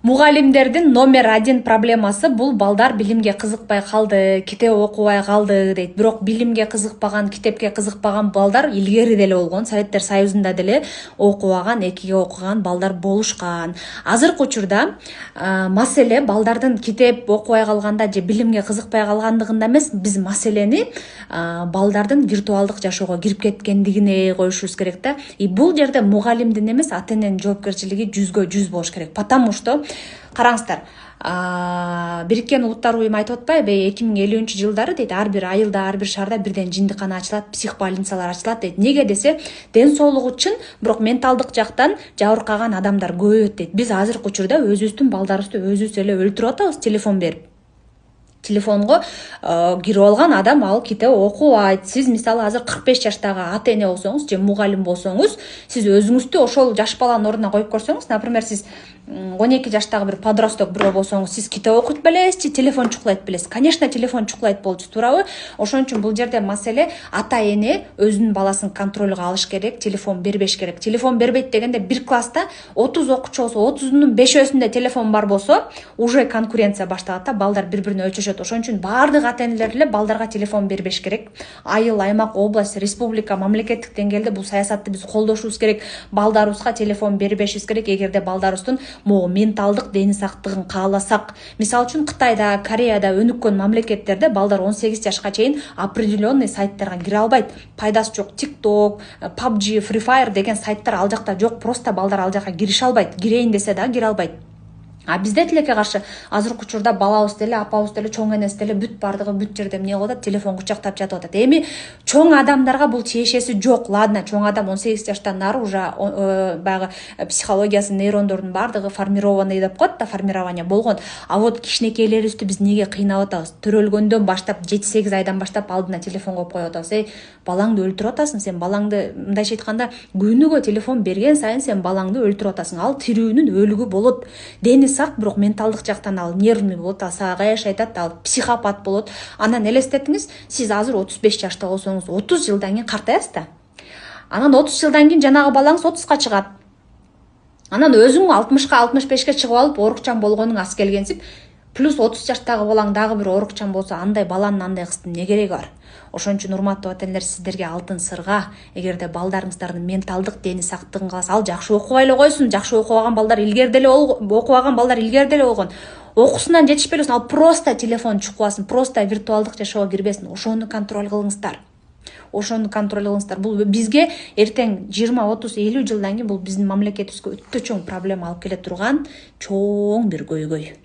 Мугалимдердин номер 1 проблемасы бул балдар билимге кызыкпай калды, китеп окубай калды дейт. Бирок билимге кызыкпаган, китепке кызыкпаган балдар илгери деле болгон. Советтер Союзунда деле окубаган, экиге окуган балдар болушкан. Азыркы учурда маселе балдардын китеп окубай калганда же билимге кызыкпай калгандыгында эмес, биз маселени балдардын виртуалдык жашоого кирип кеткендигине коюшубуз керек да. И бул жерде мугалимдин эмес, ата-эненин жоопкерчилиги 100% болуш керек. Потому что караңыздар, Бириккен Улуттар уюму айтып атпайбы, 2050-жылдары дейт, ар бир айылда, ар бир шаарда бирден жиндикана ачылат, психбольницалар ачылат дейт. Неге десе, ден соолук үчүн, бирок менталдык жактан жабыркаган адамдар көбөйөт дейт. Биз азыркы учурда өзүбүздүн балдарыбызды өзүбүз эле өлтүрүп атабыз телефон берип. Телефонго кирип алган адам ал китеп окубайт. Сиз мисалы азыр 45 жаштагы ата-эне болсоңуз же мугалим болсоңуз, сиз өзүңүздү ошол жаш баланын ордуна коюп көрсөңүз, например, сиз 12 жаштагы бир подросток бирөө болсоңуз, сиз китеп окуйт белесизби, телефон чукулайт белесиз? Конечно, телефон чукулайт болчу, туурабы? Ошон үчүн бул жерде маселе ата-эне өзүнүн баласын контролго алыш керек, телефон бербеш керек. Телефон бербейт дегенде бир класста 30 окуучу болсо, 30-дун 5-өсүндө телефон бар болсо, уже конкуренция башталат да, балдар бири-бирине өлчөшөт. Ошон үчүн баардык ата-энелер эле балдарга телефон бербеш керек. Айыл, аймак, область, республика, мамлекеттик деңгээлде бул саясатты биз колдошубуз керек. Балдарыбызга телефон бербешибиз керек, эгерде балдарыбыздын могу менталдык дени сактыгын кааласак. Мисалы үчүн Кытайда, Кореяда, өнүккөн мамлекеттерде балдар 18 жашка чейин определенный сайттарга кире албайт. Пайдасы жок. TikTok, PUBG, Free Fire деген сайттар ал жакта жок. Просто балдар ал жака кирише албайт. Кирейин десе да кире албайт. А бизде тилекке каршы азыркы учурда балабыз деле, апабыз деле, чоң энеси деле бүт бардыгы бүт жерде эмне кылып атат, телефон кучактап жатып атат. Эми чоң адамдарга бул тиешеси жок. Ладно, чоң адам 18 жаштан нары уже баягы психологиясы, нейрондордун бардыгы формированный деп коет да, формирование болгон. А вот кичинекейлерибизди биз неге кыйнап атабыз? Төрөлгөндөн баштап 7-8 айдан баштап алдына телефон коюп коюп атабыз. Балаңды өлтүрүп атасың сен, балаңды мындайча айтканда күнүгө телефон берген сайын сен балаңды өлтүрүп атасың. Ал тирүүнүн өлүгү болот. Дени сак, бирок менталдык жактан ал нервный болот, асагайыш айтат, ал психопат болот. Анан элестетиңиз, сиз азыр 35 жашта болсоңуз, 30 жылдан кийин картаясыз да. Анан 30 жылдан кийин жанагы балаңыз 30ка чыгат. Анан өзүң 60ка, 65ке чыгып алып, орукчан болгонуң аз келгенсип, плюс 30 жаштагы балаң дагы бир орукчан болсо, андай баланын андай кыздын не кереги бар? Ошон үчүн урматтуу ата-энелер, сиздерге алтын сырга, эгерде балдарыңыздардын менталдык дени сактыгын кааласа, ал жакшы окубай эле койсун. Жакшы окубаган балдар илгери деле болгон. Окусунан жетишпей эле, ал просто телефон чукуласын, просто виртуалдык жашоого кирбесин. Ошону контроль кылыңыздар. Бул бизге эртең 20, 30, 50 жылдан кийин бул биздин мамлекетибизге өтө чоң проблема алып келе турган чоң бир көйгөй.